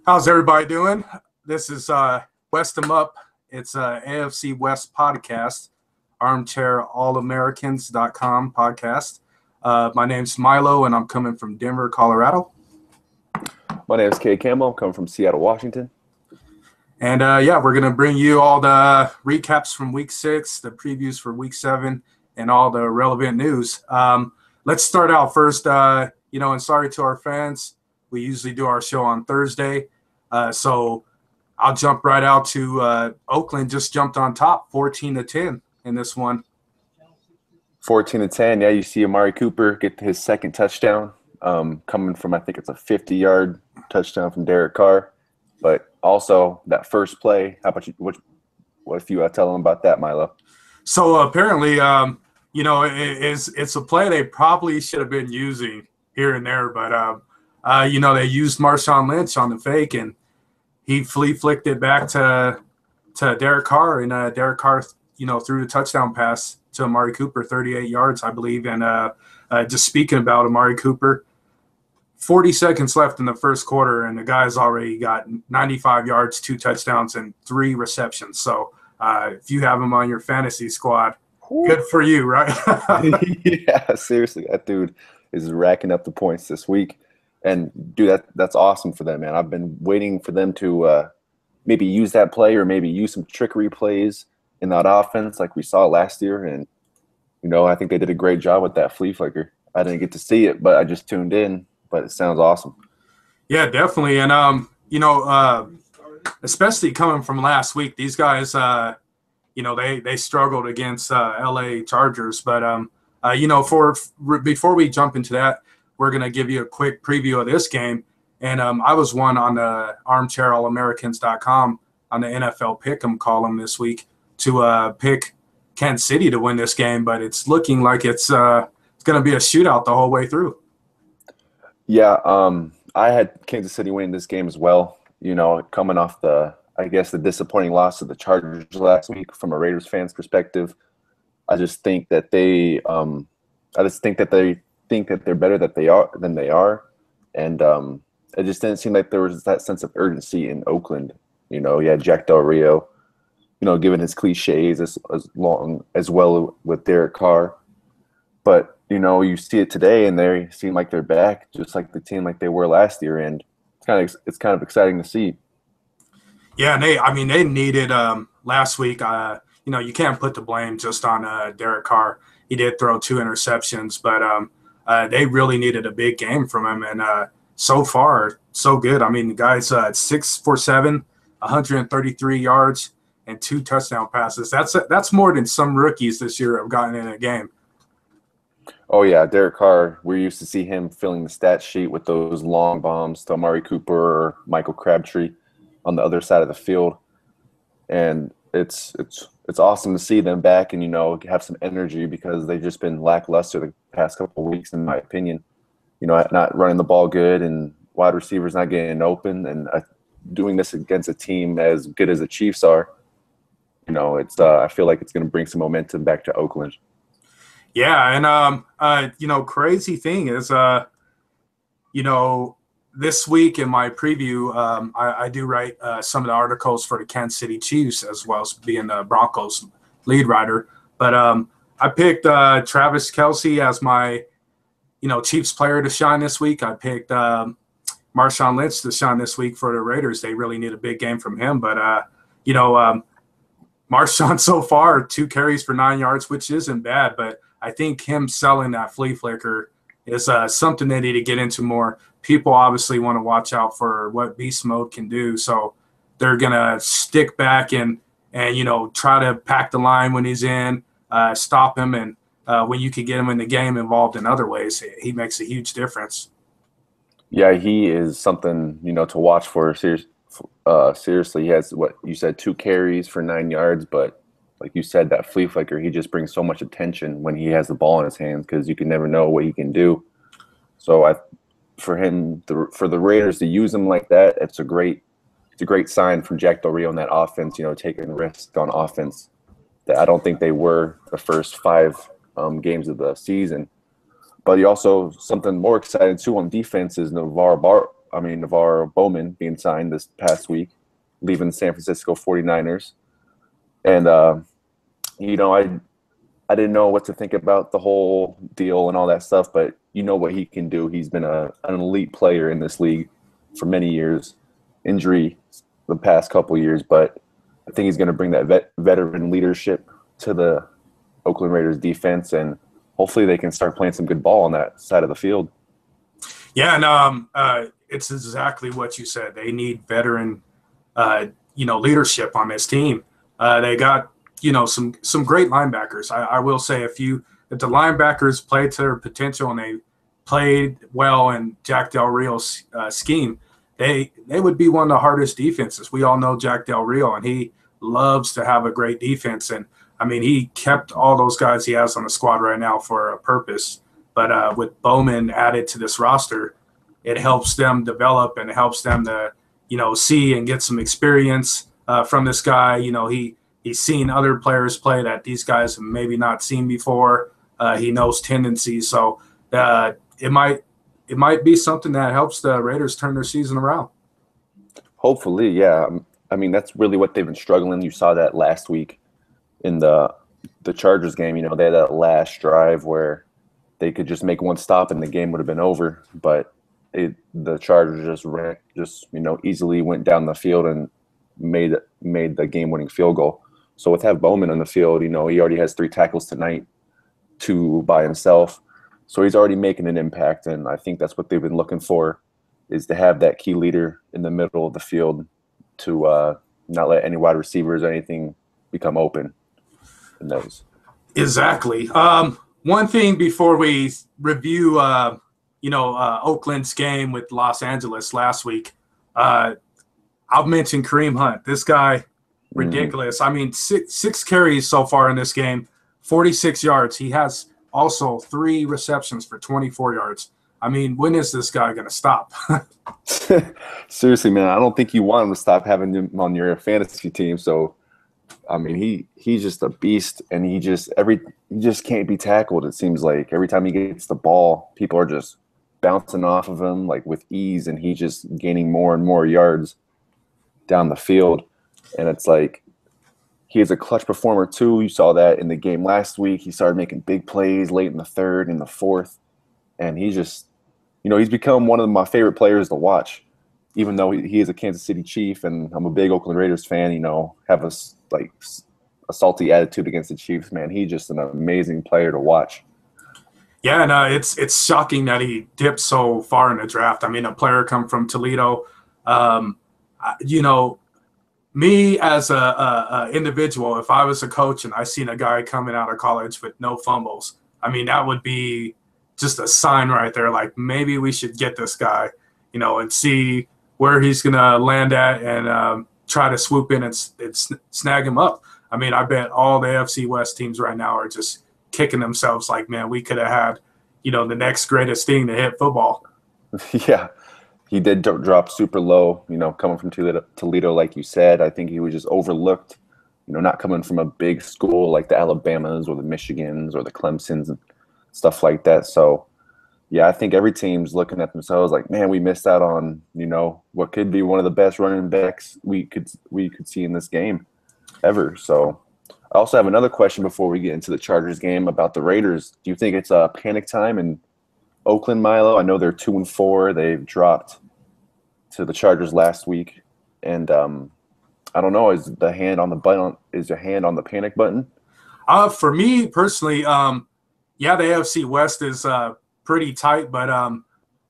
How's everybody doing? This is West 'em Up. It's AFC West podcast, armchairallamericans.com podcast. My name's Milo, and I'm coming from Denver, Colorado. My name is Kay Campbell. I'm coming from Seattle, Washington. And we're going to bring you all the recaps from week 6, the previews for week 7, and all the relevant news. Let's start out first, and sorry to our fans. We usually do our show on Thursday. So I'll jump right out to Oakland just jumped on top 14-10 in this one. 14-10. Yeah, you see Amari Cooper get his second touchdown coming from, I think it's a 50-yard touchdown from Derek Carr. But also that first play, how about you? What if you tell them about that, Milo? So apparently, it's a play they probably should have been using here and there. But, they used Marshawn Lynch on the fake, and he flicked it back to Derek Carr, and Derek Carr, threw the touchdown pass to Amari Cooper, 38 yards, I believe. And just speaking about Amari Cooper, 40 seconds left in the first quarter, and the guy's already got 95 yards, 2 touchdowns, and 3 receptions. So if you have him on your fantasy squad, good for you, right? Yeah, seriously, that dude is racking up the points this week. And, dude, that's awesome for them, man. I've been waiting for them to maybe use that play or maybe use some trickery plays in that offense like we saw last year. And, I think they did a great job with that flea flicker. I didn't get to see it, but I just tuned in. But it sounds awesome. Yeah, definitely. And, especially coming from last week, these guys, they struggled against LA Chargers. But, before we jump into that, we're going to give you a quick preview of this game. And I was one on the armchairallamericans.com on the NFL Pick'em column this week to pick Kansas City to win this game. But it's looking like it's going to be a shootout the whole way through. Yeah, I had Kansas City winning this game as well. Coming off the disappointing loss to the Chargers last week from a Raiders fan's perspective. I just think that they think that they're better than they are, and it just didn't seem like there was that sense of urgency in Oakland. You had Jack Del Rio, giving his cliches as well with Derek Carr, but you see it today, and they seem like they're back, just like the team like they were last year, and it's kind of exciting to see. Yeah, and they needed last week. You can't put the blame just on Derek Carr. He did throw 2 interceptions, but they really needed a big game from him, and so far, so good. The guy's 6 for 7, 133 yards, and 2 touchdown passes. That's more than some rookies this year have gotten in a game. Oh, yeah, Derek Carr, we're used to see him filling the stat sheet with those long bombs to Amari Cooper or Michael Crabtree on the other side of the field. And it's awesome to see them back and, have some energy because they've just been lackluster the past couple of weeks, in my opinion. Not running the ball good and wide receivers not getting open, and doing this against a team as good as the Chiefs are. I feel like it's going to bring some momentum back to Oakland. Yeah, and crazy thing is, this week in my preview, I do write some of the articles for the Kansas City Chiefs as well as being the Broncos lead writer. But I picked Travis Kelce as my, Chiefs player to shine this week. I picked Marshawn Lynch to shine this week for the Raiders. They really need a big game from him. But, Marshawn so far, 2 carries for 9 yards, which isn't bad. But I think him selling that flea flicker is something they need to get into more. People obviously want to watch out for what beast mode can do. So they're going to stick back and try to pack the line when he's in, stop him. And when you can get him in the game involved in other ways, he makes a huge difference. Yeah, he is something, to watch for. Seriously, he has, what you said, 2 carries for 9 yards. But like you said, that flea flicker, he just brings so much attention when he has the ball in his hands because you can never know what he can do. So for the Raiders to use him like that, it's a great sign from Jack Del Rio in that offense, taking risk on offense that I don't think they were the first 5 games of the season. But he also, something more exciting too on defense is Navarro Bowman being signed this past week, leaving San Francisco 49ers. And, I didn't know what to think about the whole deal and all that stuff, but you know what he can do. He's been an elite player in this league for many years. Injury the past couple years, but I think he's going to bring that veteran leadership to the Oakland Raiders defense, and hopefully they can start playing some good ball on that side of the field. Yeah, and it's exactly what you said. They need veteran, leadership on this team. They got some great linebackers. I will say if the linebackers played to their potential and they played well in Jack Del Rio's scheme, they would be one of the hardest defenses. We all know Jack Del Rio, and he loves to have a great defense. And, he kept all those guys he has on the squad right now for a purpose. But with Bowman added to this roster, it helps them develop and it helps them to, see and get some experience from this guy. He's seen other players play that these guys have maybe not seen before. He knows tendencies. So it might be something that helps the Raiders turn their season around. Hopefully, yeah. That's really what they've been struggling. You saw that last week in the Chargers game. They had that last drive where they could just make one stop and the game would have been over. But the Chargers just easily went down the field and made the game-winning field goal. So with Bowman on the field, he already has 3 tackles tonight, 2 by himself. So he's already making an impact, and I think that's what they've been looking for, is to have that key leader in the middle of the field to not let any wide receivers or anything become open in those. Exactly. One thing before we review, Oakland's game with Los Angeles last week, I'll mention Kareem Hunt. This guy, ridiculous. 6 carries so far in this game, 46 yards. He has also 3 receptions for 24 yards. When is this guy going to stop? Seriously, man, I don't think you want him to stop having him on your fantasy team. So, he's just a beast, and he just can't be tackled. It seems like every time he gets the ball, people are just bouncing off of him like with ease, and he's just gaining more and more yards down the field. And it's like he is a clutch performer too. You saw that in the game last week. He started making big plays late in the third and the fourth, and he just, he's become one of my favorite players to watch. Even though he is a Kansas City Chief, and I'm a big Oakland Raiders fan, have a salty attitude against the Chiefs, man. He's just an amazing player to watch. Yeah, and it's shocking that he dipped so far in the draft. A player come from Toledo. Me as a individual, if I was a coach and I seen a guy coming out of college with no fumbles, that would be just a sign right there. Like, maybe we should get this guy, and see where he's going to land at and try to swoop in and snag him up. I bet all the AFC West teams right now are just kicking themselves like, man, we could have had, the next greatest thing to hit football. Yeah. He did drop super low, coming from Toledo, like you said. I think he was just overlooked, not coming from a big school like the Alabamas or the Michigans or the Clemsons and stuff like that. So, yeah, I think every team's looking at themselves like, man, we missed out on, what could be one of the best running backs we could see in this game ever. So I also have another question before we get into the Chargers game about the Raiders. Do you think it's a panic time in Oakland, Milo? I know they're 2-4. They've dropped to the Chargers last week, and I don't know. Is your hand on the panic button? For me personally, the AFC West is pretty tight, but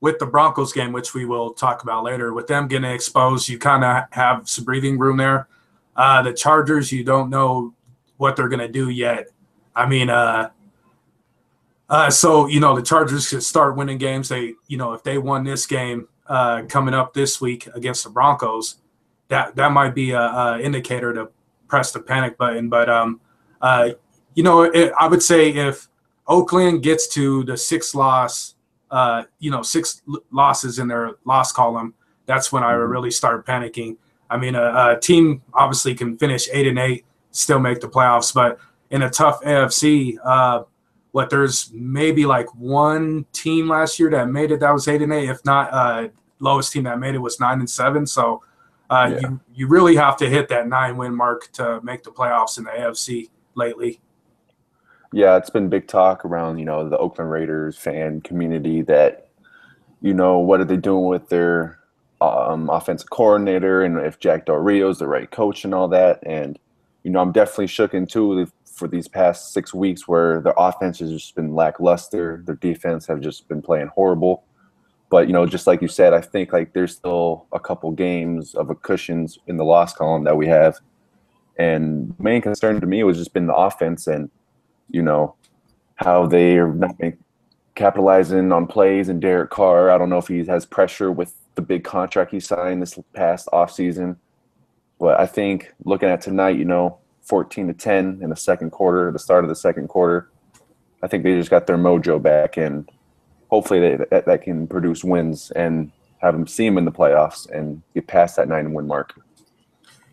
with the Broncos game, which we will talk about later, with them getting exposed, you kind of have some breathing room there. The Chargers, you don't know what they're going to do yet. So, the Chargers should start winning games. They, if they won this game coming up this week against the Broncos, that might be a indicator to press the panic button. But, I would say if Oakland gets to the 6 losses in their loss column, that's when I would really start panicking. A team obviously can finish 8-8, still make the playoffs, but in a tough AFC, there's maybe like one team last year that made it that was 8-8. If not, lowest team that made it was 9-7. So Yeah. you really have to hit that 9-win mark to make the playoffs in the AFC lately. Yeah, it's been big talk around, the Oakland Raiders fan community that, what are they doing with their offensive coordinator and if Jack Del Rio's the right coach and all that. And, I'm definitely shooken too for these past 6 weeks where their offense has just been lackluster. Their defense have just been playing horrible. But, just like you said, I think like there's still a couple games of a cushions in the loss column that we have. And the main concern to me was just been the offense and, how they are not capitalizing on plays. And Derek Carr, I don't know if he has pressure with the big contract he signed this past offseason. But I think looking at tonight, 14-10 in the second quarter, the start of the second quarter, I think they just got their mojo back. And hopefully that can produce wins and have them see them in the playoffs and get past that 9-win mark.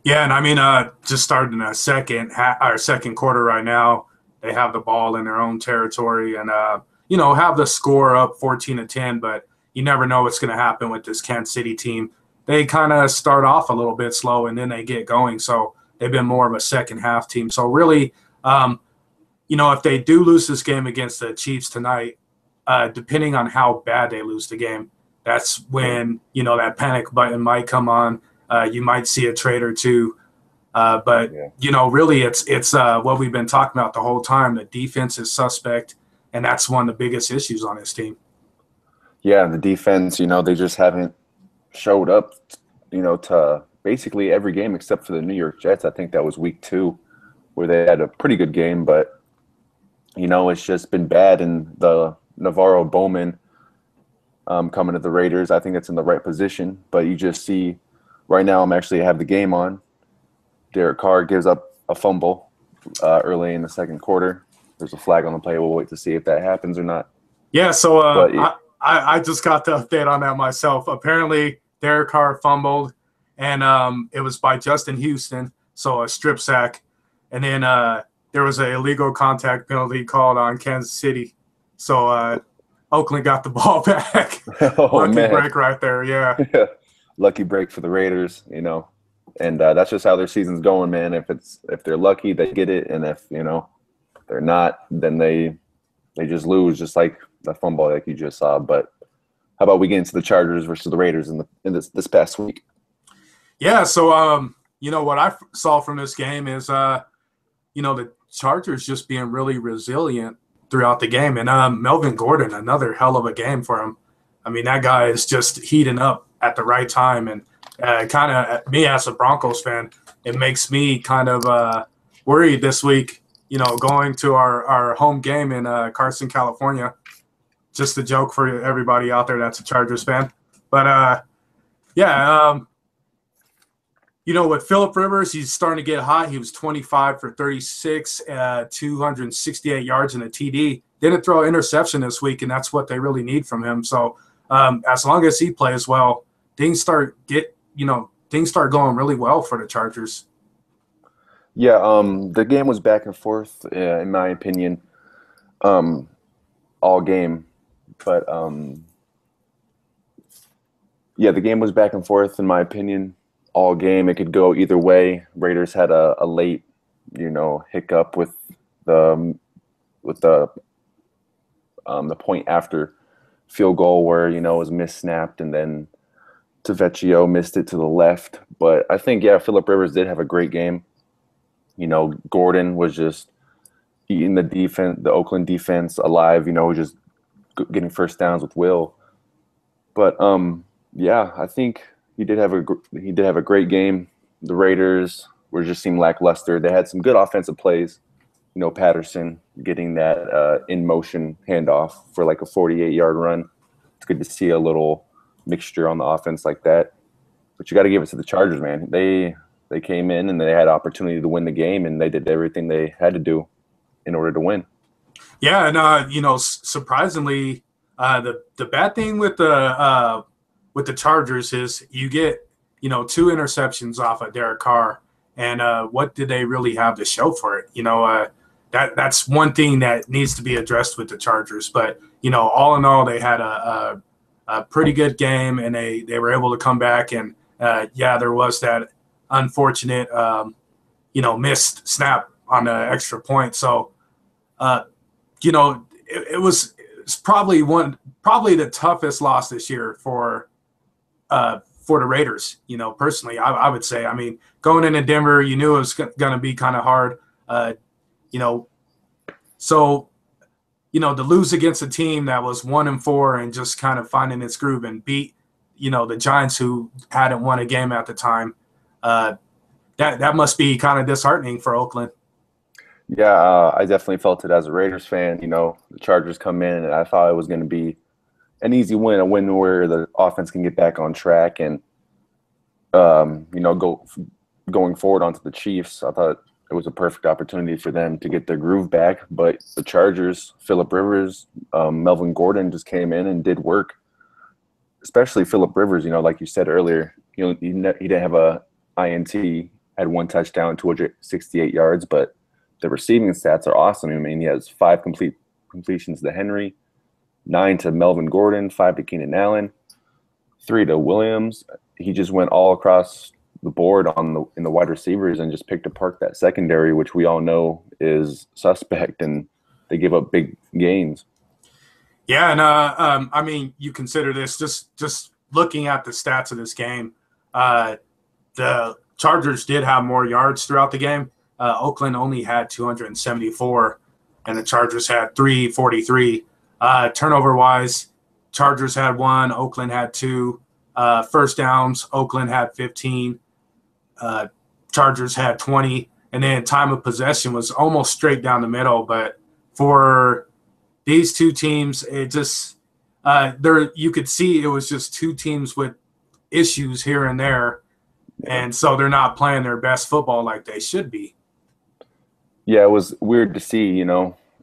Yeah, and I mean, just starting a second quarter right now, they have the ball in their own territory and, have the score up 14-10, but you never know what's going to happen with this Kansas City team. They kind of start off a little bit slow and then they get going. So they've been more of a second half team. So really, if they do lose this game against the Chiefs tonight, depending on how bad they lose the game, that's when, that panic button might come on. You might see a trade or two. But really it's what we've been talking about the whole time. The defense is suspect, and that's one of the biggest issues on this team. Yeah, the defense, they just haven't showed up, to basically every game except for the New York Jets. I think that was week 2 where they had a pretty good game, but, it's just been bad. And the Navarro Bowman coming to the Raiders, I think it's in the right position. But you just see right now I have the game on. Derek Carr gives up a fumble early in the second quarter. There's a flag on the play. We'll wait to see if that happens or not. Yeah, so I just got the update on that myself. Apparently, Derek Carr fumbled, and it was by Justin Houston, so a strip sack. And then there was an illegal contact penalty called on Kansas City. So Oakland got the ball back. Lucky break right there, yeah. Lucky break for the Raiders, And that's just how their season's going, man. If they're lucky, they get it, and if they're not, then they just lose, just like the fumble like you just saw. But how about we get into the Chargers versus the Raiders in this past week? Yeah. So what I saw from this game is the Chargers just being really resilient throughout the game, and Melvin Gordon, another hell of a game for him. I mean, that guy is just heating up at the right time, and kind of me as a Broncos fan, it makes me kind of worried this week, going to our home game in Carson, California. Just a joke for everybody out there that's a Chargers fan. But, with Phillip Rivers, he's starting to get hot. He was 25 for 36, 268 yards and a TD. Didn't throw an interception this week, and that's what they really need from him. So as long as he plays well, things start going really well for the Chargers. Yeah, the game was back and forth, in my opinion, all game. But, the game was back and forth, in my opinion, all game. It could go either way. Raiders had a late, hiccup with the point after field goal where, it was missnapped, and then Tavecchio missed it to the left. But I think, Phillip Rivers did have a great game. Gordon was just eating the Oakland defense alive, just getting first downs with will. But I think he did have a great game. The Raiders seemed lackluster. They had some good offensive plays. Patterson getting that in motion handoff for like a 48-yard run. It's good to see a little mixture on the offense like that. But you got to give it to the Chargers, man. They came in and they had opportunity to win the game, and they did everything they had to do in order to win. Yeah, and surprisingly, the bad thing with the Chargers is you get 2 interceptions off of Derek Carr, and what did they really have to show for it? That's one thing that needs to be addressed with the Chargers. But all in all, they had a a pretty good game, and they were able to come back. And there was that unfortunate missed snap on the extra point. So it was probably the toughest loss this year for the Raiders. Personally, I would say. I mean, going into Denver, you knew it was going to be kind of hard. So to lose against a team that was 1-4 and just kind of finding its groove and beat the Giants, who hadn't won a game at the time, that must be kind of disheartening for Oakland. Yeah, I definitely felt it as a Raiders fan. The Chargers come in, and I thought it was going to be an easy win, a win where the offense can get back on track and, going forward onto the Chiefs. I thought it was a perfect opportunity for them to get their groove back. But the Chargers, Phillip Rivers, Melvin Gordon just came in and did work, especially Phillip Rivers. Like you said earlier, he didn't have a INT, had one touchdown, 268 yards, but the receiving stats are awesome. I mean, he has 5 completions to Henry, 9 to Melvin Gordon, 5 to Keenan Allen, 3 to Williams. He just went all across the board in the wide receivers and just picked apart that secondary, which we all know is suspect, and they give up big gains. Yeah, and I mean, you consider this just looking at the stats of this game. The Chargers did have more yards throughout the game. Oakland only had 274, and the Chargers had 343. Turnover-wise, Chargers had 1, Oakland had 2. First downs, Oakland had 15. Chargers had 20. And then time of possession was almost straight down the middle. But for these two teams, it just you could see it was just two teams with issues here and there. And so they're not playing their best football like they should be. Yeah, it was weird to see,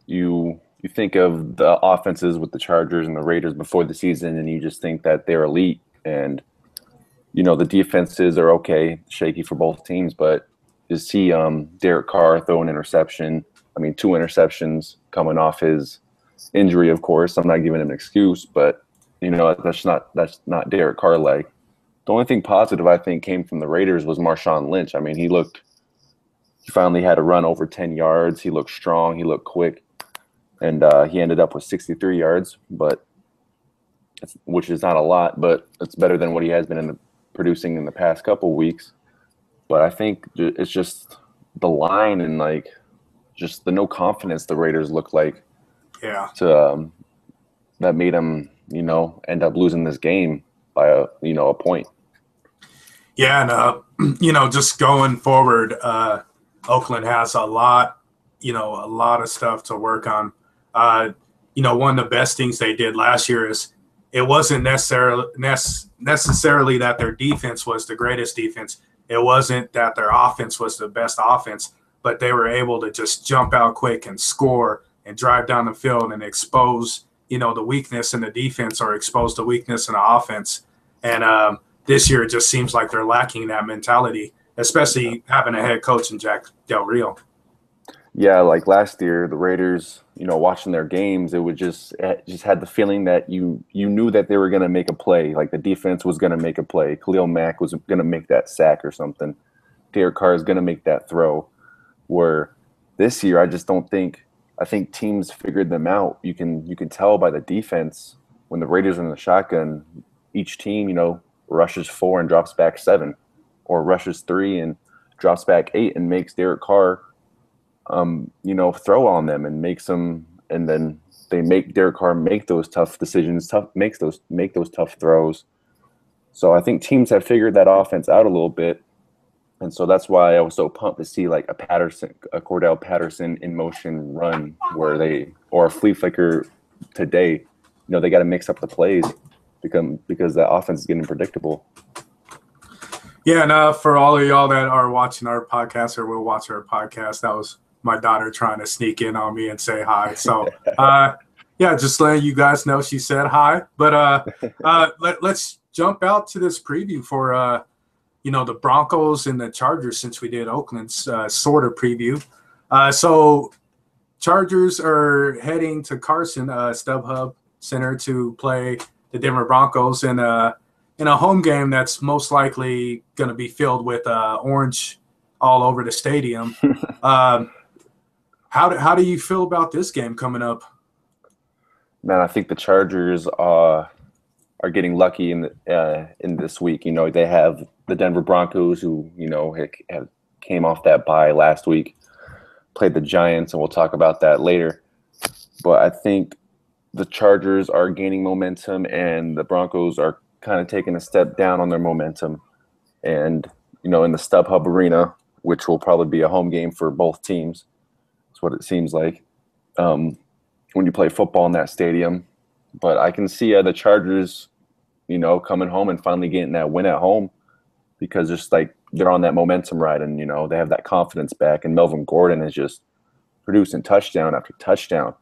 you think of the offenses with the Chargers and the Raiders before the season, and you just think that they're elite. And, the defenses are okay, shaky for both teams. But to see Derek Carr throw an interception, 2 interceptions coming off his injury, of course. I'm not giving him an excuse, but, that's not Derek Carr-like. The only thing positive I think came from the Raiders was Marshawn Lynch. I mean, he finally had a run over 10 yards. He looked strong. He looked quick. And he ended up with 63 yards, which is not a lot, but it's better than what he has been producing in the past couple weeks. But I think it's just the line and just the no confidence the Raiders look like. Yeah. That made them, end up losing this game by a point. Yeah, and just going forward, Oakland has a lot of stuff to work on. One of the best things they did last year is it wasn't necessarily that their defense was the greatest defense. It wasn't that their offense was the best offense, but they were able to just jump out quick and score and drive down the field and expose, the weakness in the defense or expose the weakness in the offense. And this year it just seems like they're lacking that mentality, especially having a head coach in Jack Del Rio. Yeah, like last year, the Raiders, watching their games, it just had the feeling that you knew that they were going to make a play. Like the defense was going to make a play. Khalil Mack was going to make that sack or something. Derek Carr is going to make that throw. Where this year, I just don't think – I think teams figured them out. You can tell by the defense when the Raiders are in the shotgun, each team, rushes 4 and drops back 7, or rushes 3 and drops back 8 and makes Derek Carr – throw on them and makes them, and then they make Derek Carr make those tough decisions, make those tough throws. So I think teams have figured that offense out a little bit, and so that's why I was so pumped to see a Cordell Patterson in motion run or a flea flicker today. They got to mix up the plays because that offense is getting predictable. Yeah, and for all of y'all that are watching our podcast or will watch our podcast, that was my daughter trying to sneak in on me and say hi. So, just letting you guys know she said hi. But let's jump out to this preview for, the Broncos and the Chargers, since we did Oakland's sort of preview. So Chargers are heading to Carson, StubHub Center, to play the Denver Broncos in a home game that's most likely going to be filled with orange all over the stadium. How do you feel about this game coming up? Man, I think the Chargers are getting lucky in this week. You know, they have the Denver Broncos, who came off that bye last week, played the Giants, and we'll talk about that later. But I think the Chargers are gaining momentum, and the Broncos are kind of taking a step down on their momentum. And in the StubHub Arena, which will probably be a home game for both teams, that's what it seems like when you play football in that stadium. But I can see the Chargers, coming home and finally getting that win at home, because just like they're on that momentum ride, and they have that confidence back. And Melvin Gordon is just producing touchdown after touchdown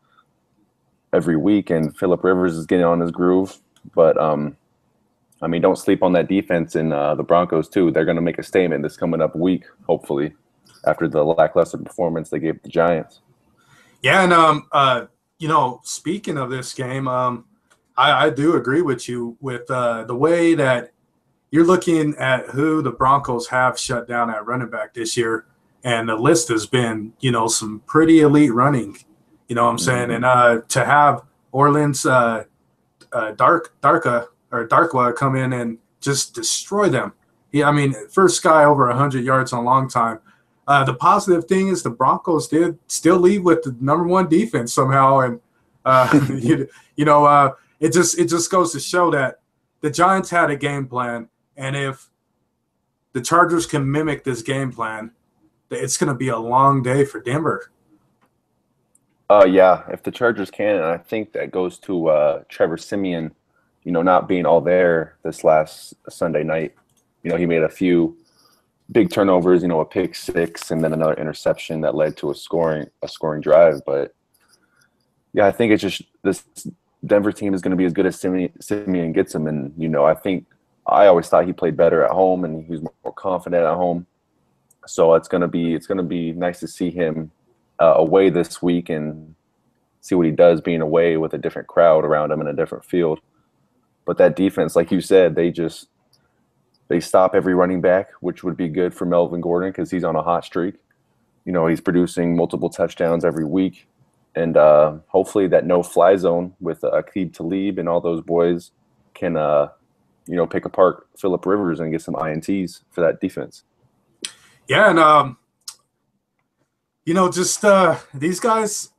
every week, and Phillip Rivers is getting on his groove. But don't sleep on that defense in the Broncos too. They're going to make a statement this coming up week, hopefully, after the lackluster performance they gave the Giants. Yeah, and speaking of this game, I do agree with you with the way that you're looking at who the Broncos have shut down at running back this year, and the list has been, some pretty elite running. You know what I'm saying? And to have Orleans Darkwa come in and just destroy them. Yeah, I mean, first guy over 100 yards in a long time. The positive thing is the Broncos did still lead with the #1 defense somehow, and it just goes to show that the Giants had a game plan, and if the Chargers can mimic this game plan, it's going to be a long day for Denver. Yeah, if the Chargers can, and I think that goes to Trevor Siemian, not being all there this last Sunday night. He made a few big turnovers, a pick six, and then another interception that led to a scoring drive. But yeah, I think it's just this Denver team is going to be as good as Siemian gets them, and I always thought he played better at home, and he was more confident at home. So it's going to be nice to see him away this week and see what he does being away with a different crowd around him in a different field. But that defense, like you said, they stop every running back, which would be good for Melvin Gordon because he's on a hot streak. He's producing multiple touchdowns every week. And hopefully that no-fly zone with Aqib Talib and all those boys can, pick apart Phillip Rivers and get some INTs for that defense. Yeah, and these guys,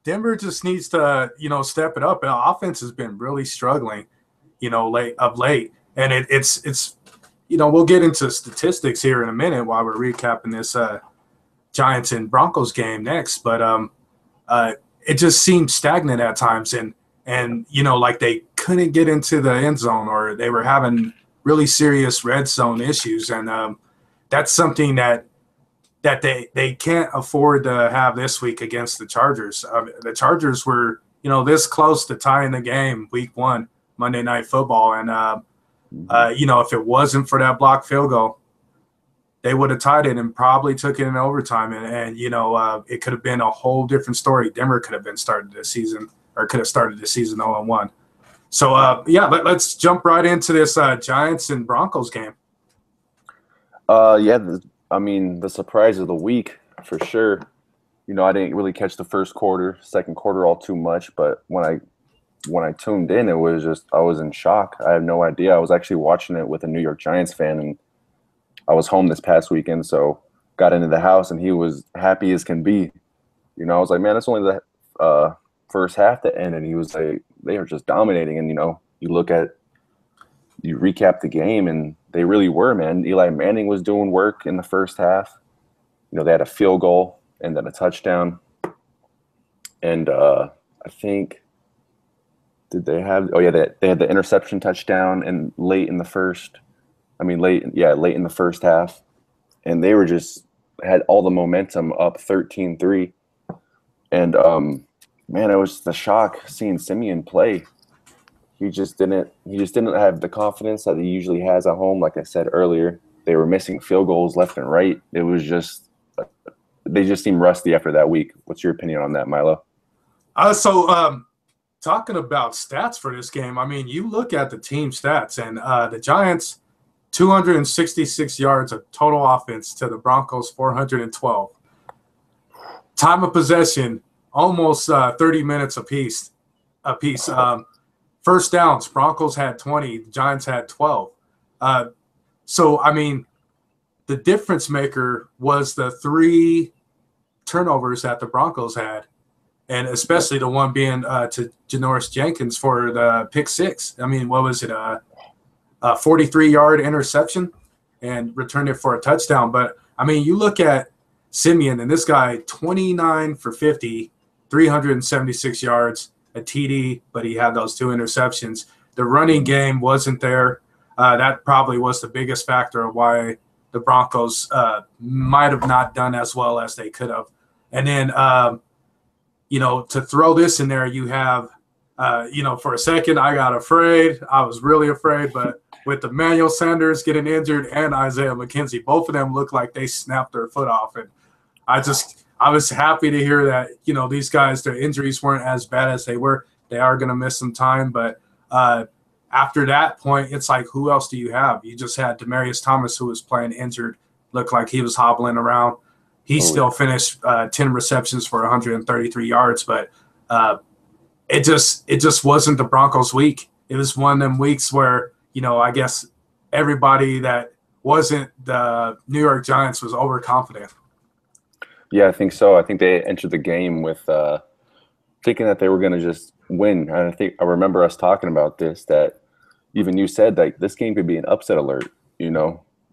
Denver just needs to, step it up. Offense has been really struggling, of late. And it's we'll get into statistics here in a minute while we're recapping this Giants and Broncos game next. But it just seemed stagnant at times. And like they couldn't get into the end zone, or they were having really serious red zone issues. And that's something that they can't afford to have this week against the Chargers. The Chargers were, this close to tying the game week 1, Monday Night Football. And, if it wasn't for that blocked field goal, they would have tied it and probably took it in overtime. And it could have been a whole different story. Denver could have started the season 0-1. So, let's jump right into this Giants and Broncos game. The surprise of the week for sure. I didn't really catch the first quarter, second quarter all too much, but when I tuned in, it was just I was in shock. I had no idea. I was actually watching it with a New York Giants fan, and I was home this past weekend, so got into the house, and he was happy as can be. I was like, man, it's only the first half to end, and he was like, they are just dominating. And you recap the game, and they really were, man. Eli Manning was doing work in the first half. They had a field goal and then a touchdown. And I think, did they have – they had the interception touchdown and late in the first half. And they were just – had all the momentum up 13-3. And, man, it was the shock seeing Siemian play. He just didn't have the confidence that he usually has at home. Like I said earlier, they were missing field goals left and right. It was just they just seemed rusty after that week. What's your opinion on that, Milo? talking about stats for this game, I mean, you look at the team stats, and the Giants, 266 yards of total offense to the Broncos, 412. Time of possession, almost 30 minutes apiece. First downs, Broncos had 20, Giants had 12. So, I mean, the difference maker was the 3 turnovers that the Broncos had, and especially the one being to Janoris Jenkins for the pick 6. I mean, what was it, a 43-yard interception and returned it for a touchdown. But, I mean, you look at Simeon, and this guy, 29 for 50, 376 yards, a TD, but he had those 2 interceptions. The running game wasn't there. That probably was the biggest factor of why the Broncos might have not done as well as they could have. And then, to throw this in there, you have, for a second, I got afraid. I was really afraid. But with Emmanuel Sanders getting injured and Isaiah McKenzie, both of them looked like they snapped their foot off. And I was happy to hear that, these guys, their injuries weren't as bad as they were. They are going to miss some time. But after that point, it's like, who else do you have? You just had Demaryius Thomas, who was playing injured, looked like he was hobbling around. He still finished 10 receptions for 133 yards, but it just wasn't the Broncos' week. It was one of them weeks where, I guess everybody that wasn't the New York Giants was overconfident. Yeah, I think so. I think they entered the game with thinking that they were going to just win. And I remember us talking about this, that even you said that this game could be an upset alert.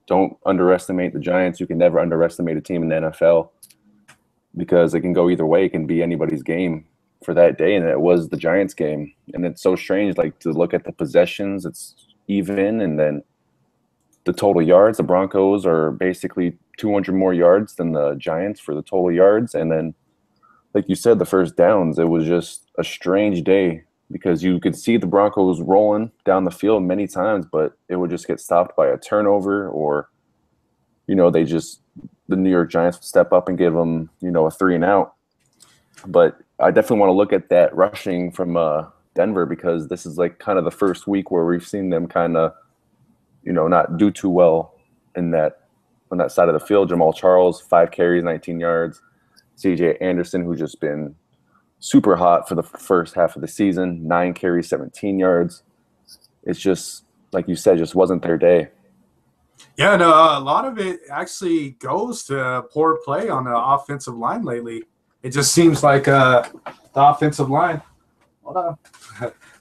Don't underestimate the Giants. You can never underestimate a team in the NFL because it can go either way. It can be anybody's game for that day, and it was the Giants game. And it's so strange, like, to look at the possessions. It's even, and then the total yards. The Broncos are basically 200 more yards than the Giants for the total yards. And then, like you said, the first downs, it was just a strange day because you could see the Broncos rolling down the field many times, but it would just get stopped by a turnover or, the New York Giants would step up and give them, a 3 and out. But I definitely want to look at that rushing from Denver because this is like kind of the first week where we've seen them kind of, not do too well on that side of the field. Jamal Charles, 5 carries, 19 yards. CJ Anderson, who's just been super hot for the first half of the season, 9 carries, 17 yards. It's just, like you said, just wasn't their day. Yeah, no, a lot of it actually goes to poor play on the offensive line lately. It just seems like the offensive line. Hold on.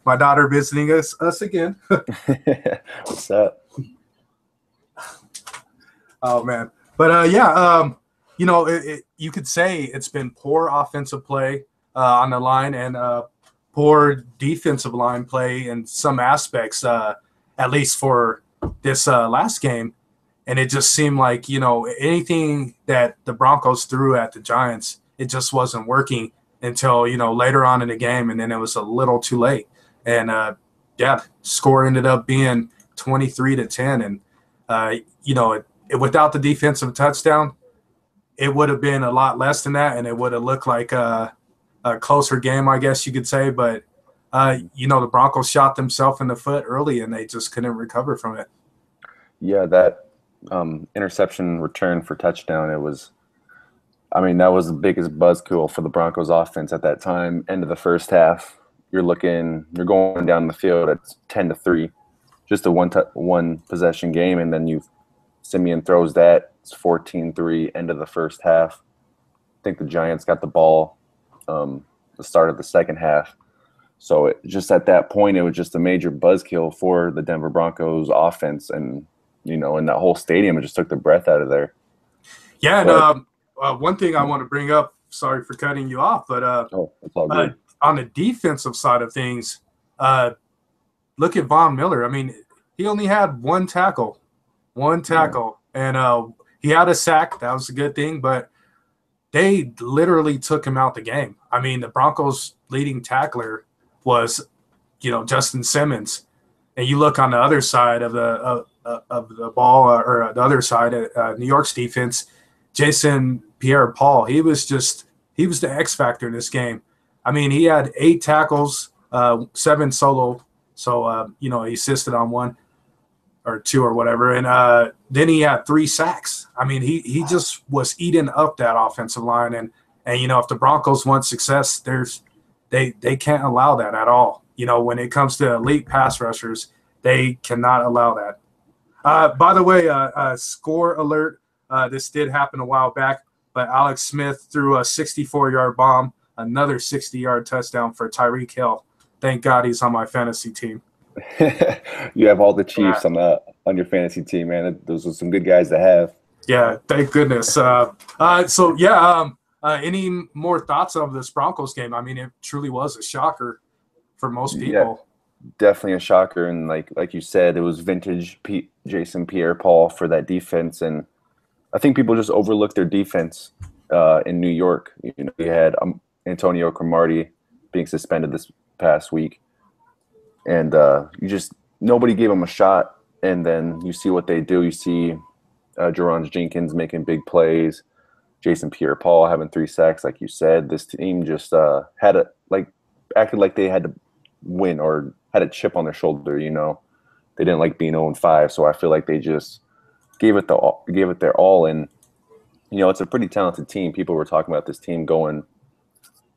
My daughter visiting us again. What's that? Oh, man. But, you could say it's been poor offensive play on the line and poor defensive line play in some aspects, at least for this last game. And it just seemed like, anything that the Broncos threw at the Giants, it just wasn't working until, later on in the game. And then it was a little too late. And, score ended up being 23-10. And, without the defensive touchdown, it would have been a lot less than that. And it would have looked like a closer game, I guess you could say. But, the Broncos shot themselves in the foot early and they just couldn't recover from it. Yeah, that interception return for touchdown, that was the biggest buzzkill for the Broncos offense at that time. End of the first half, you're going down the field at 10-3, just a one possession game. And then Simeon throws that, it's 14-3, end of the first half. I think the Giants got the ball the start of the second half. So just at that point, it was just a major buzzkill for the Denver Broncos offense. And, in that whole stadium, it just took the breath out of there. Yeah, and one thing I want to bring up, sorry for cutting you off, but it's all good. On the defensive side of things, look at Von Miller. I mean, he only had one tackle, and he had a sack. That was a good thing, but they literally took him out the game. I mean, the Broncos' leading tackler was, Justin Simmons, and you look on the other side of the ball, or the other side of New York's defense, Jason Pierre-Paul. He was the X factor in this game. I mean, he had 8 tackles, 7 solo. So, he assisted on 1 or 2 or whatever. And then he had 3 sacks. I mean, he just was eating up that offensive line. And if the Broncos want success, they can't allow that at all. When it comes to elite pass rushers, they cannot allow that. By the way, score alert. This did happen a while back, but Alex Smith threw a 64-yard bomb, another 60-yard touchdown for Tyreek Hill. Thank God he's on my fantasy team. You have all the Chiefs on your fantasy team, man. Those are some good guys to have. Yeah, thank goodness. Any more thoughts of this Broncos game? I mean, it truly was a shocker for most people. Yeah, definitely a shocker. And like you said, it was vintage Jason Pierre-Paul for that defense. And I think people just overlooked their defense in New York. You had Antonio Cromartie being suspended this past week. And nobody gave him a shot. And then you see what they do. You see Jerron Jenkins making big plays, Jason Pierre-Paul having 3 sacks, like you said. This team just acted like they had to win or had a chip on their shoulder. They didn't like being 0-5. So I feel like they just gave it their all. And it's a pretty talented team. People were talking about this team going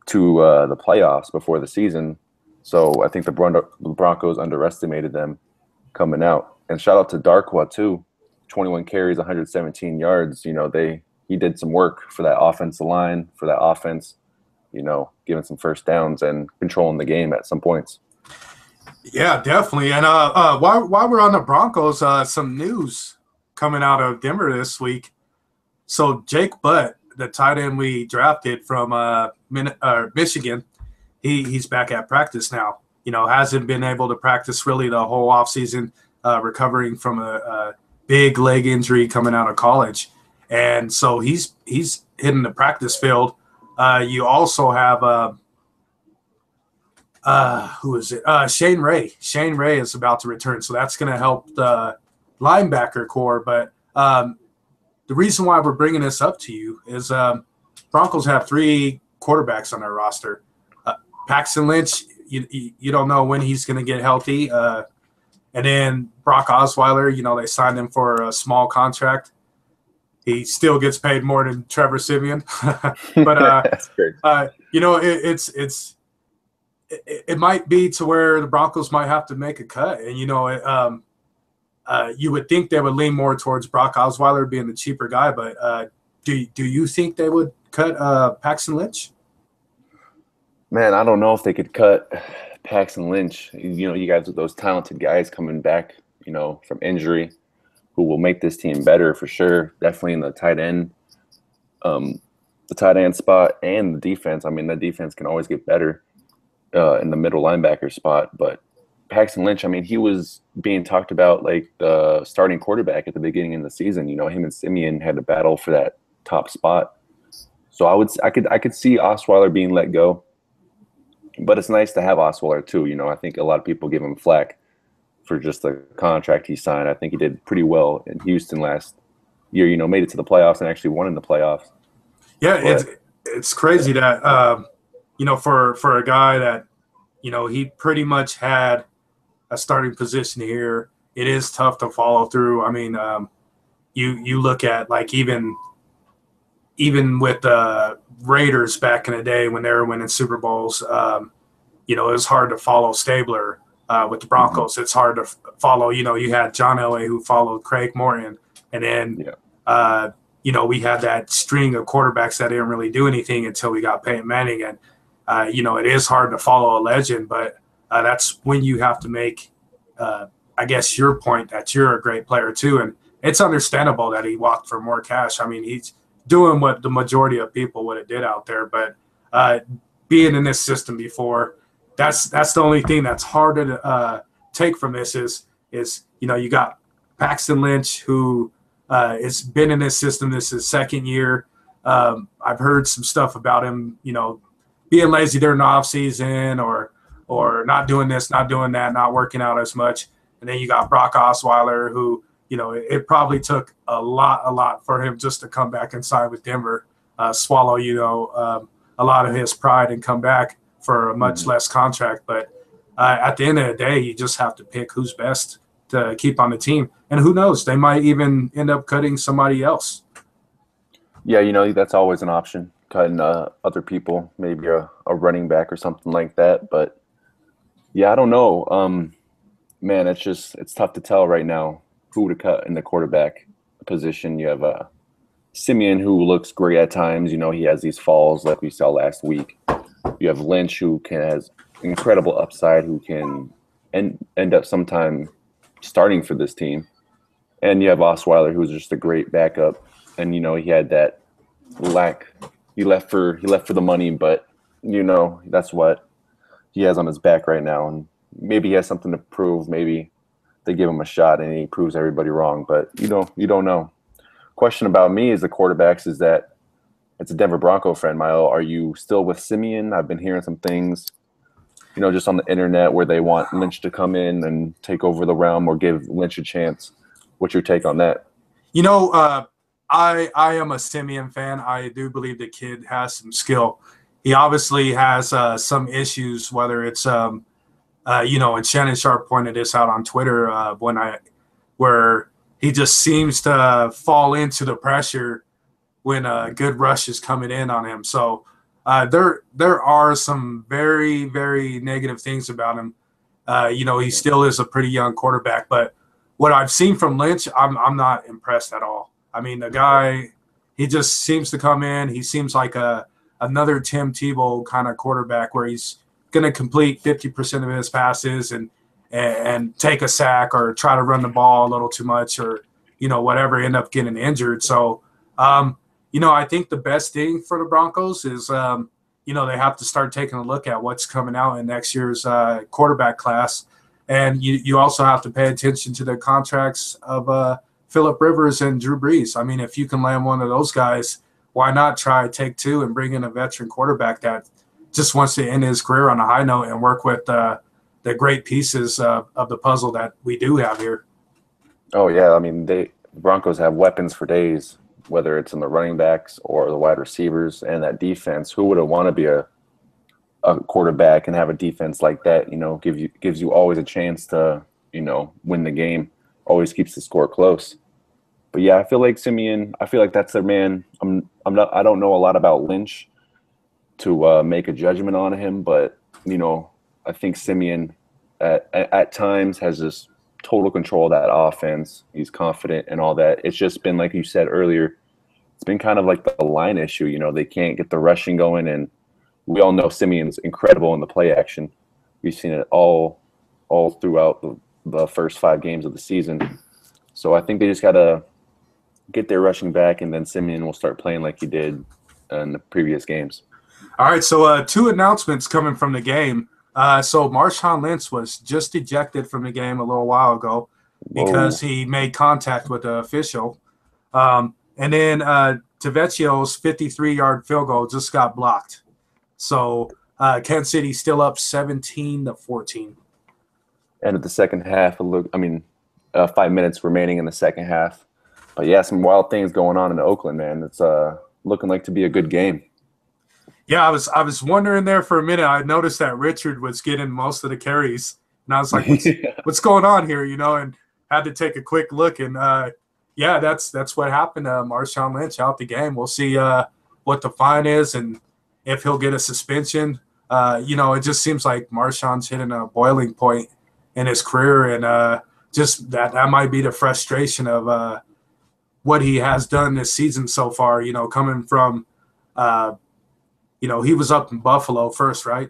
to the playoffs before the season. So I think the Broncos underestimated them coming out. And shout out to Darkwa too, 21 carries, 117 yards. He did some work for that offensive line, for that offense, giving some first downs and controlling the game at some points. Yeah, definitely. And while we're on the Broncos, some news coming out of Denver this week. So Jake Butt, the tight end we drafted from Michigan, he's back at practice now. Hasn't been able to practice really the whole offseason, recovering from a big leg injury coming out of college. And so he's hitting the practice field. You also have who is it? Shane Ray. Shane Ray is about to return, so that's going to help the linebacker core. But the reason why we're bringing this up to you is Broncos have 3 quarterbacks on their roster. Paxton Lynch, you don't know when he's going to get healthy. And then Brock Osweiler, they signed him for a small contract. He still gets paid more than Trevor Siemian. But, that's great. It might be to where the Broncos might have to make a cut. And, you would think they would lean more towards Brock Osweiler being the cheaper guy. But do you think they would cut Paxton Lynch? Man, I don't know if they could cut Paxton Lynch. You guys with those talented guys coming back, from injury, who will make this team better for sure. Definitely in the tight end spot and the defense. I mean, the defense can always get better in the middle linebacker spot. But Paxton Lynch, I mean, he was being talked about like the starting quarterback at the beginning of the season. Him and Siemian had to battle for that top spot. So I could see Osweiler being let go. But it's nice to have Osweiler too. I think a lot of people give him flack for just the contract he signed. I think he did pretty well in Houston last year. Made it to the playoffs and actually won in the playoffs. Yeah, it's crazy that for a guy that he pretty much had a starting position here. It is tough to follow through. I mean, you look at like even with the Raiders back in the day when they were winning Super Bowls, it was hard to follow Stabler. With the Broncos, it's hard to follow. You had John Elway who followed Craig Morton, and then we had that string of quarterbacks that didn't really do anything until we got Peyton Manning. And it is hard to follow a legend, but that's when you have to make, I guess, your point that you're a great player too. And it's understandable that he walked for more cash. I mean, he's doing what the majority of people would have did out there, but being in this system before, that's the only thing that's harder to take from this is you got Paxton Lynch who has been in this system. This is his second year. I've heard some stuff about him, being lazy during the offseason or not doing this, not doing that, not working out as much. And then you got Brock Osweiler who, it probably took a lot for him just to come back and sign with Denver, swallow, a lot of his pride and come back for a much less contract. But at the end of the day, you just have to pick who's best to keep on the team. And who knows, they might even end up cutting somebody else. Yeah, that's always an option, cutting other people, maybe a running back or something like that. But yeah, I don't know. Man, it's tough to tell right now who to cut in the quarterback position. You have Simeon, who looks great at times. He has these falls like we saw last week. You have Lynch, who has incredible upside, who can end up sometime starting for this team. And you have Osweiler, who's just a great backup. And he had that lack. He left for the money, but that's what he has on his back right now. And maybe he has something to prove. Maybe they give him a shot and he proves everybody wrong. But you don't know. Question about me is the quarterbacks is that it's a Denver Bronco friend, Milo. Are you still with Simeon? I've been hearing some things, just on the internet where they want Lynch to come in and take over the realm or give Lynch a chance. What's your take on that? I am a Simeon fan. I do believe the kid has some skill. He obviously has some issues, whether it's and Shannon Sharp pointed this out on Twitter where he just seems to fall into the pressure when a good rush is coming in on him. So there are some very, very negative things about him. He still is a pretty young quarterback, but what I've seen from Lynch, I'm not impressed at all. I mean, the guy, he just seems to come in. He seems like another Tim Tebow kind of quarterback where he's going to complete 50% of his passes and take a sack or try to run the ball a little too much or, whatever, end up getting injured. So, I think the best thing for the Broncos is, they have to start taking a look at what's coming out in next year's quarterback class. And you also have to pay attention to the contracts of Phillip Rivers and Drew Brees. I mean, if you can land one of those guys, why not try take two and bring in a veteran quarterback that just wants to end his career on a high note and work with the great pieces of the puzzle that we do have here. Oh, yeah. I mean, the Broncos have weapons for days, whether it's in the running backs or the wide receivers and that defense. Who wouldn't want to be a quarterback and have a defense like that, gives you always a chance to, win the game, always keeps the score close. But yeah, I feel like Simeon, that's their man. I don't know a lot about Lynch to make a judgment on him, but I think Simeon at times has just total control of that offense. He's confident and all that. It's just been, like you said earlier, it's been kind of like the line issue. They can't get the rushing going, and we all know Simeon's incredible in the play action. We've seen it all throughout the first 5 games of the season. So I think they just got to get their rushing back, and then Simeon will start playing like he did in the previous games. All right, so 2 announcements coming from the game. So Marshawn Lynch was just ejected from the game a little while ago because he made contact with the official. And then Tavecchio's 53-yard field goal just got blocked. So Kansas City still up 17-14. And at the second half, 5 minutes remaining in the second half. But yeah, some wild things going on in Oakland, man. It's looking like to be a good game. Yeah, I was wondering there for a minute. I noticed that Richard was getting most of the carries, and I was like, "What's going on here?" And had to take a quick look. And that's what happened. Marshawn Lynch out the game. We'll see what the fine is and if he'll get a suspension. It just seems like Marshawn's hitting a boiling point in his career, and just that might be the frustration of what he has done this season so far. Coming from. He was up in Buffalo first, right?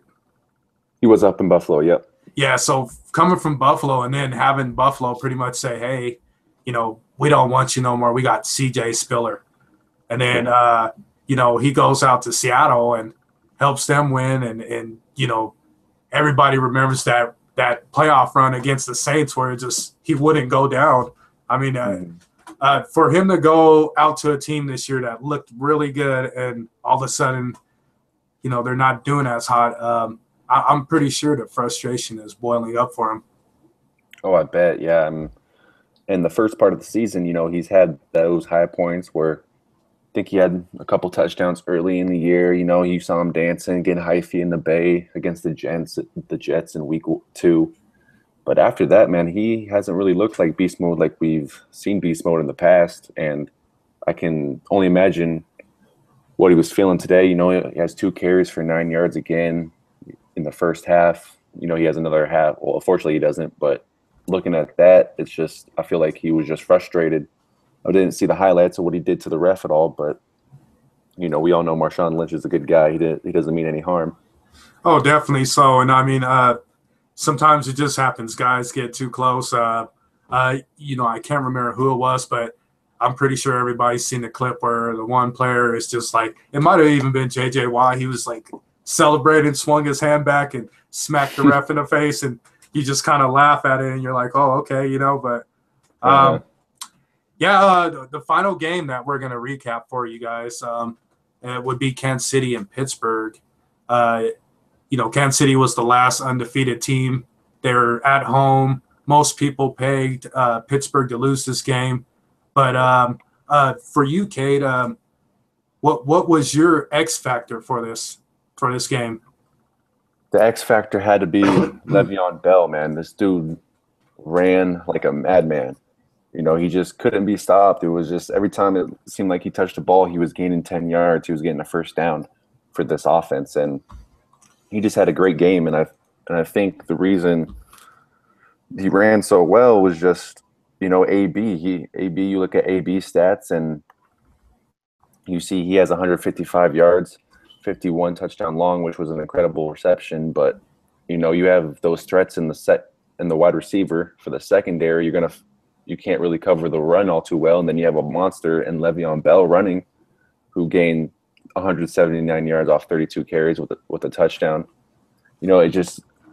He was up in Buffalo, yep. Yeah, so coming from Buffalo and then having Buffalo pretty much say, hey, we don't want you no more. We got CJ Spiller. And then, he goes out to Seattle and helps them win. And everybody remembers that playoff run against the Saints where he wouldn't go down. I mean, for him to go out to a team this year that looked really good and all of a sudden – they're not doing as hot. I'm pretty sure the frustration is boiling up for him. Oh, I bet, yeah. In the first part of the season, he's had those high points where think he had a couple touchdowns early in the year. You know, you saw him dancing, getting hyphy in the Bay against the Jets in week 2. But after that, man, he hasn't really looked like beast mode like we've seen beast mode in the past. And I can only imagine what he was feeling today. You know, he has 2 carries for 9 yards again in the first half. You know, he has another half. Well, unfortunately, he doesn't. But looking at that, it's just I feel like he was just frustrated. I didn't see the highlights of what he did to the ref at all, but you know, we all know Marshawn Lynch is a good guy. He doesn't mean any harm. Oh, definitely so. And I mean, sometimes it just happens. Guys get too close. You know, I can't remember who it was, but I'm pretty sure everybody's seen the clip where the one player is just like, it might have even been J.J. Watt. He was like celebrating, swung his hand back and smacked the ref in the face, and you just kind of laugh at it, and you're like, oh, okay, you know. But the final game that we're going to recap for you guys it would be Kansas City and Pittsburgh. You know, Kansas City was the last undefeated team. They're at home. Most people pegged Pittsburgh to lose this game. But for you, Kate, what was your X factor for this game? The X factor had to be Le'Veon Bell, man. This dude ran like a madman. You know, he just couldn't be stopped. It was just every time it seemed like he touched the ball, he was gaining 10 yards. He was getting a first down for this offense, and he just had a great game. And I think the reason he ran so well was just, you know, AB. You look at AB stats, and you see he has 155 yards, 51 touchdown long, which was an incredible reception. But you know, you have those threats in the wide receiver for the secondary. You can't really cover the run all too well, and then you have a monster in Le'Veon Bell running, who gained 179 yards off 32 carries with a touchdown. You know,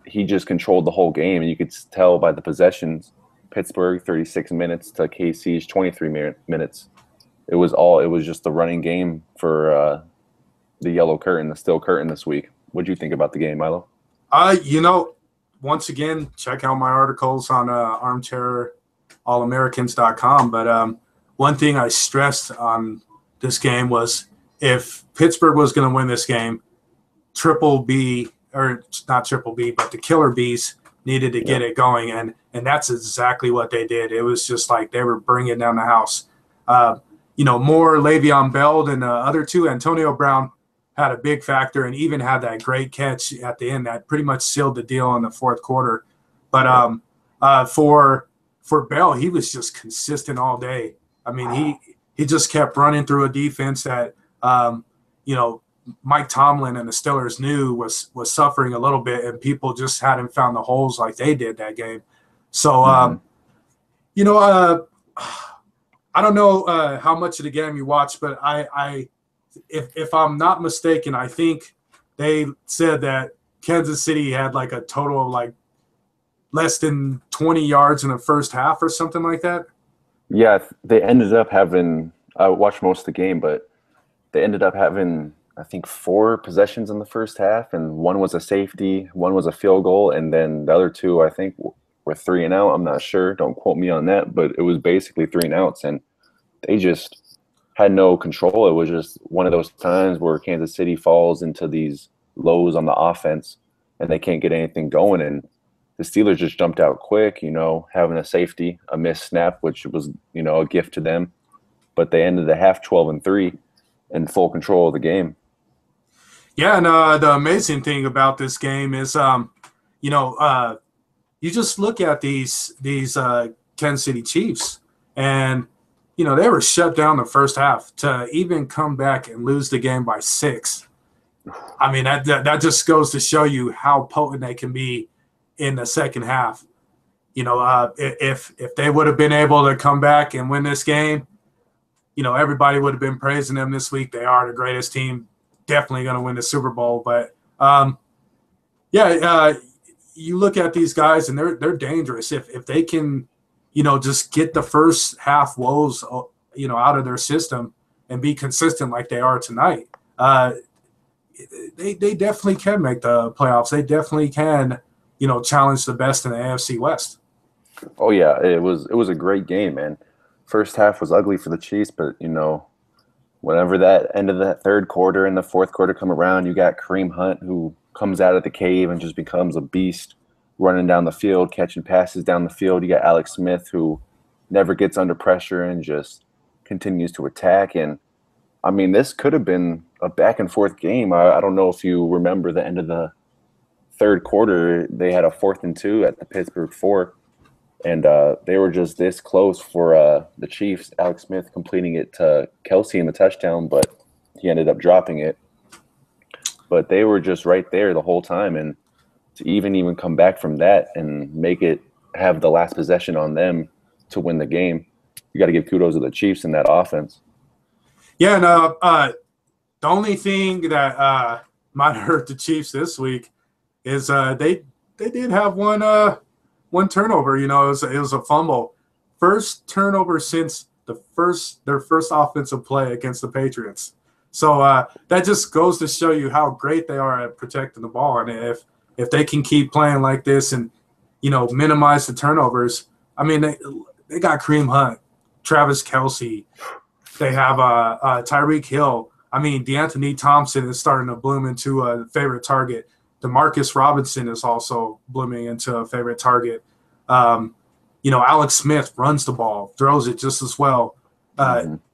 he just controlled the whole game, and you could tell by the possessions. Pittsburgh 36 minutes to KC's 23 minutes. It was just the running game for the yellow curtain, the steel curtain this week. What do you think about the game, Milo? You know, once again, check out my articles on armchairallamericans.com. But one thing I stressed on this game was if Pittsburgh was going to win this game, Triple B, or not Triple B, but the Killer Bees needed to get it going, and that's exactly what they did. It was just like they were bringing down the house. You know, more Le'Veon Bell than the other two. Antonio Brown had a big factor and even had that great catch at the end that pretty much sealed the deal in the fourth quarter. But for Bell, he was just consistent all day. I mean, he just kept running through a defense that you know, Mike Tomlin and the Steelers knew was suffering a little bit, and people just hadn't found the holes like they did that game. So, you know, I don't know how much of the game you watched, but if I'm not mistaken, I think they said that Kansas City had like a total of like less than 20 yards in the first half or something like that. Yeah, they ended up having – I watched most of the game, but they ended up having – I think 4 possessions in the first half, and one was a safety, one was a field goal, and then the other 2, I think, were 3 and out. I'm not sure. Don't quote me on that, but it was basically 3 and outs, and they just had no control. It was just one of those times where Kansas City falls into these lows on the offense, and they can't get anything going, and the Steelers just jumped out quick, you know, having a safety, a missed snap, which was, you know, a gift to them, but they ended the half 12-3 in full control of the game. Yeah, and the amazing thing about this game is, you know, you just look at these Kansas City Chiefs, and you know they were shut down the first half to even come back and lose the game by 6. I mean that just goes to show you how potent they can be in the second half. You know, if they would have been able to come back and win this game, you know, everybody would have been praising them this week. They are the greatest team. Definitely going to win the Super Bowl, but you look at these guys and they're dangerous if they can, you know, just get the first half woes, you know, out of their system and be consistent like they are tonight. They definitely can make the playoffs. They definitely can, you know, challenge the best in the AFC West. Oh yeah, it was a great game, man. First half was ugly for the Chiefs, but you know, Whenever that end of the third quarter and the fourth quarter come around, you got Kareem Hunt, who comes out of the cave and just becomes a beast, running down the field, catching passes down the field. You got Alex Smith, who never gets under pressure and just continues to attack. And I mean, this could have been a back and forth game. I don't know if you remember the end of the third quarter. They had a 4th and 2 at the Pittsburgh 4, and they were just this close for the Chiefs. Alex Smith completing it to Kelsey in the touchdown, but he ended up dropping it. But they were just right there the whole time, and to even come back from that and make it have the last possession on them to win the game, you got to give kudos to the Chiefs in that offense. Yeah, and the only thing that might hurt the Chiefs this week is they did have one turnover. You know, it was a fumble. First turnover since their first offensive play against the Patriots. So that just goes to show you how great they are at protecting the ball. And if they can keep playing like this and, you know, minimize the turnovers, I mean, they got Kareem Hunt, Travis Kelsey. They have Tyreek Hill. I mean, DeAnthony Thompson is starting to bloom into a favorite target. Demarcus Robinson is also blooming into a favorite target. You know, Alex Smith runs the ball, throws it just as well.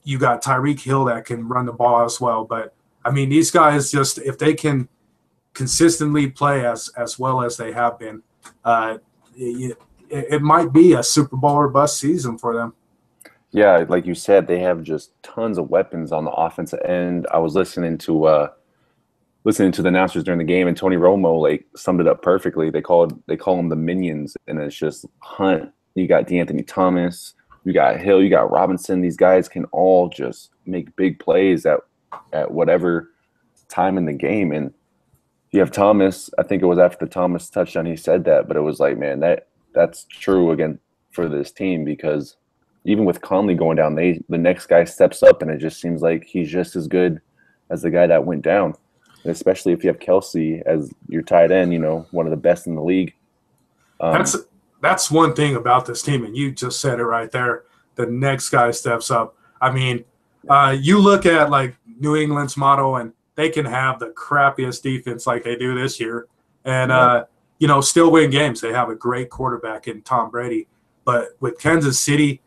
You got Tyreek Hill that can run the ball as well. But, I mean, these guys just, if they can consistently play as well as they have been, it might be a Super Bowl or bust season for them. Yeah, like you said, they have just tons of weapons on the offensive end. I was listening to the announcers during the game, and Tony Romo like summed it up perfectly. They call them the minions, and it's just Hunt. You got DeAnthony Thomas, you got Hill, you got Robinson. These guys can all just make big plays at whatever time in the game. And you have Thomas. I think it was after the Thomas touchdown he said that, but it was like, man, that's true again for this team, because even with Conley going down, the next guy steps up, and it just seems like he's just as good as the guy that went down. And especially if you have Kelsey as your tight end, you know, one of the best in the league. That's one thing about this team, and you just said it right there. The next guy steps up. I mean, you look at like New England's motto, and they can have the crappiest defense like they do this year, and you know, still win games. They have a great quarterback in Tom Brady, but with Kansas City,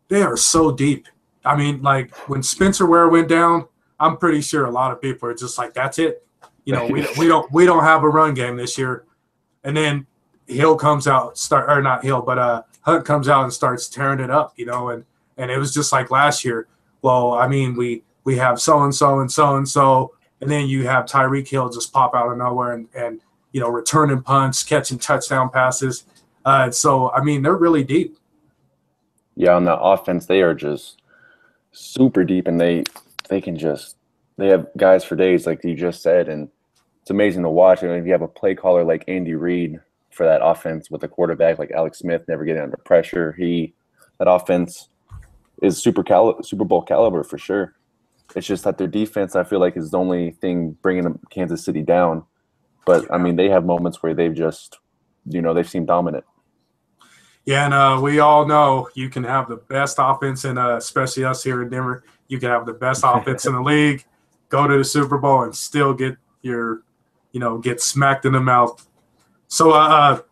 they are so deep. I mean, like when Spencer Ware went down, I'm pretty sure a lot of people are just like, "That's it." You know, we don't have a run game this year. And then Hill comes out, Hunt comes out and starts tearing it up. You know, and it was just like last year. Well, I mean, we have so and so and so and so, and then you have Tyreek Hill just pop out of nowhere and you know, returning punts, catching touchdown passes. So I mean, they're really deep. Yeah, on the offense, they are just super deep, and they have guys for days, like you just said, and it's amazing to watch. And if you have a play caller like Andy Reid for that offense with a quarterback like Alex Smith never getting under pressure, that offense is Super Bowl caliber for sure. It's just that their defense, I feel like, is the only thing bringing Kansas City down. But I mean, they have moments where they've just, you know, they've seemed dominant. Yeah, and we all know you can have the best offense, and especially us here in Denver, you can have the best offense in the league, go to the Super Bowl, and still get get smacked in the mouth. So,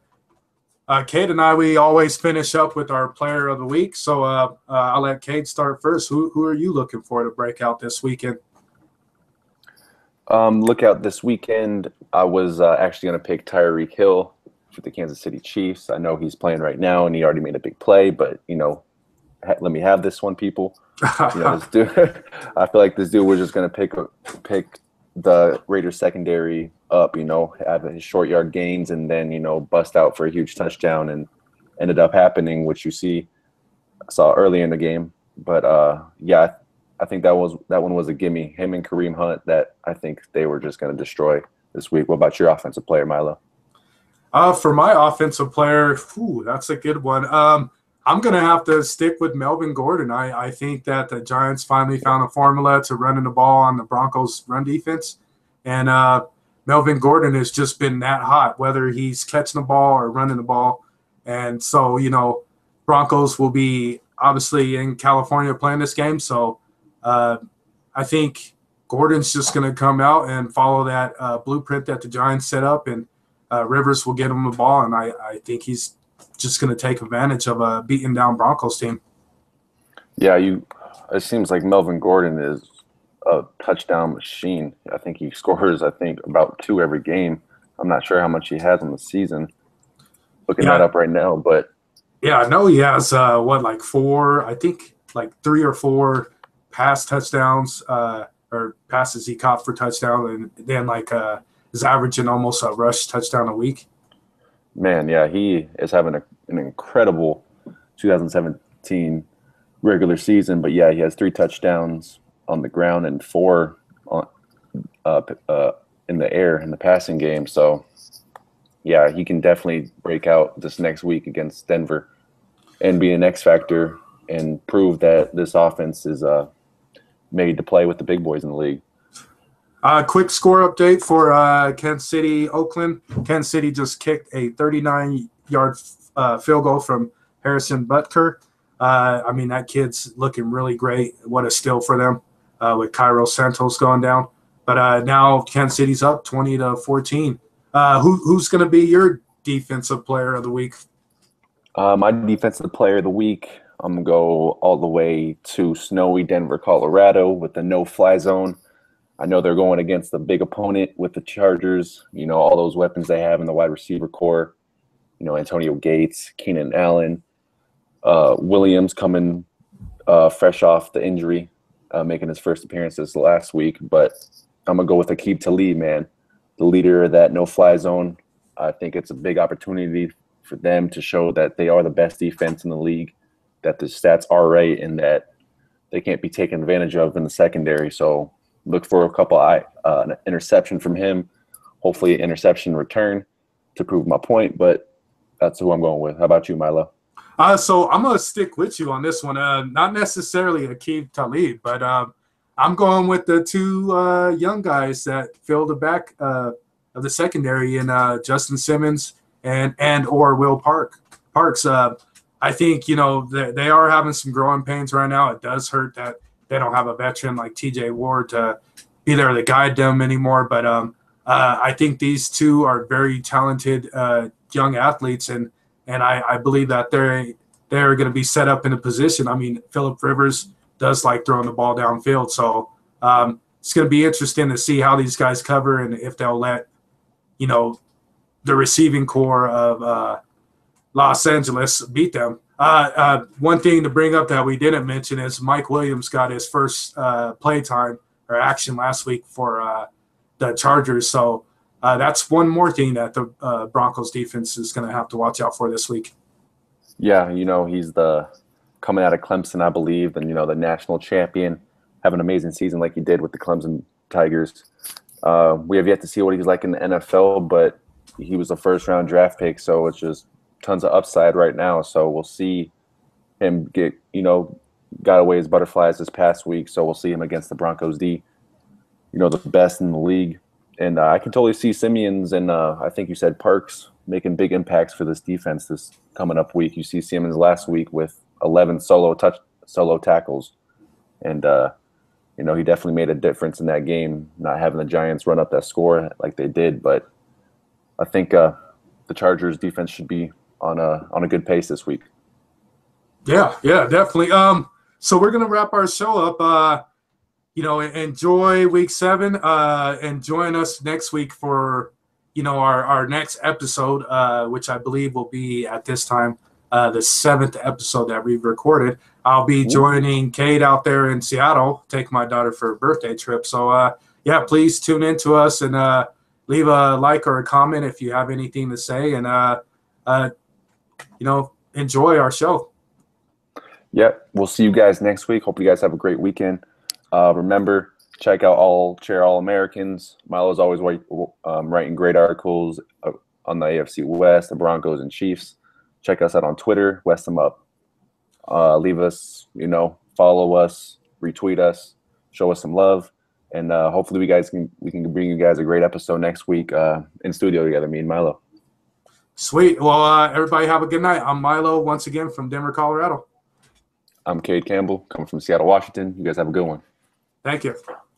Kate and I, we always finish up with our player of the week. So I'll let Kate start first. Who are you looking for to break out this weekend? Look out this weekend. I was actually going to pick Tyreek Hill for the Kansas City Chiefs. I know he's playing right now, and he already made a big play, but, you know, let me have this one, people. You know, this dude, I feel like this dude was just going to pick the Raiders secondary up, you know, have his short yard gains, and then, you know, bust out for a huge touchdown, and ended up happening, which I saw early in the game. But, yeah, I think that one was a gimme. Him and Kareem Hunt, that I think they were just going to destroy this week. What about your offensive player, Milo? For my offensive player, that's a good one. I'm going to have to stick with Melvin Gordon. I think that the Giants finally found a formula to running the ball on the Broncos' run defense. And Melvin Gordon has just been that hot, whether he's catching the ball or running the ball. And so, you know, Broncos will be obviously in California playing this game. So I I think Gordon's just going to come out and follow that blueprint that the Giants set up, and Rivers will get him the ball, and I think he's just going to take advantage of a beaten down Broncos team. Yeah, it seems like Melvin Gordon is a touchdown machine. I think he scores, about 2 every game. I'm not sure how much he has on the season. Looking that up right now, but yeah, I know he has 4, I think 3 or 4 pass touchdowns or passes he caught for touchdown, and then is averaging almost a rush touchdown a week. Man, yeah, he is having an incredible 2017 regular season, but yeah, he has 3 touchdowns on the ground and 4 on in the air in the passing game. So yeah, he can definitely break out this next week against Denver and be an X factor and prove that this offense is made to play with the big boys in the league. Quick score update for Kansas City, Oakland. Kansas City just kicked a 39-yard field goal from Harrison Butker. That kid's looking really great. What a steal for them with Cairo Santos going down. But now Kansas City's up 20-14. Who's going to be your defensive player of the week? My defensive player of the week, I'm going to go all the way to snowy Denver, Colorado with the no-fly zone. I know they're going against the big opponent with the Chargers, all those weapons they have in the wide receiver core, Antonio Gates, Keenan Allen, Williams coming fresh off the injury, making his first appearance this last week. But I'm going to go with Aqib Talib, man, the leader of that no-fly zone. I think it's a big opportunity for them to show that they are the best defense in the league, that the stats are right, and that they can't be taken advantage of in the secondary. So look for a couple an interception from him, hopefully an interception return to prove my point. But that's who I'm going with. How about you, Milo? So I'm going to stick with you on this one. Not necessarily Aqib Talib, but I'm going with the 2 young guys that fill the back of the secondary in Justin Simmons and or Will Parks. I think, they are having some growing pains right now. It does hurt that they don't have a veteran like TJ Ward to be there to guide them anymore. But I think these 2 are very talented young athletes, and I believe that they're going to be set up in a position. Phillip Rivers does like throwing the ball downfield. So it's going to be interesting to see how these guys cover and if they'll let, the receiving core of Los Angeles beat them. One thing to bring up that we didn't mention is Mike Williams got his first play time or action last week for the Chargers. So that's one more thing that the Broncos defense is going to have to watch out for this week. Yeah, he's coming out of Clemson, I believe, and, the national champion, have an amazing season like he did with the Clemson Tigers. We have yet to see what he's like in the NFL, but he was a first-round draft pick, so it's just tons of upside right now. So we'll see him get, got away his butterflies this past week, so we'll see him against the Broncos D, the best in the league. And I can totally see Simeons and I think you said Parks making big impacts for this defense this coming up week. You see Simmons last week with 11 solo tackles. And, he definitely made a difference in that game, not having the Giants run up that score like they did. But I think the Chargers defense should be on a good pace this week. Yeah, definitely. So we're going to wrap our show up. Enjoy week 7 and join us next week for, our next episode, which I believe will be at this time, the 7th episode that we've recorded. I'll be joining Kate out there in Seattle, take my daughter for a birthday trip. So, please tune in to us and leave a like or a comment if you have anything to say, and, enjoy our show. Yeah, we'll see you guys next week. Hope you guys have a great weekend. Remember, check out Chair All-Americans. Milo's always writing great articles on the AFC West, the Broncos and Chiefs. Check us out on Twitter, West 'em Up. Leave us, follow us, retweet us, show us some love, and hopefully we can bring you guys a great episode next week in studio together, me and Milo. Sweet. Well, everybody have a good night. I'm Milo once again from Denver, Colorado. I'm Cade Campbell, coming from Seattle, Washington. You guys have a good one. Thank you.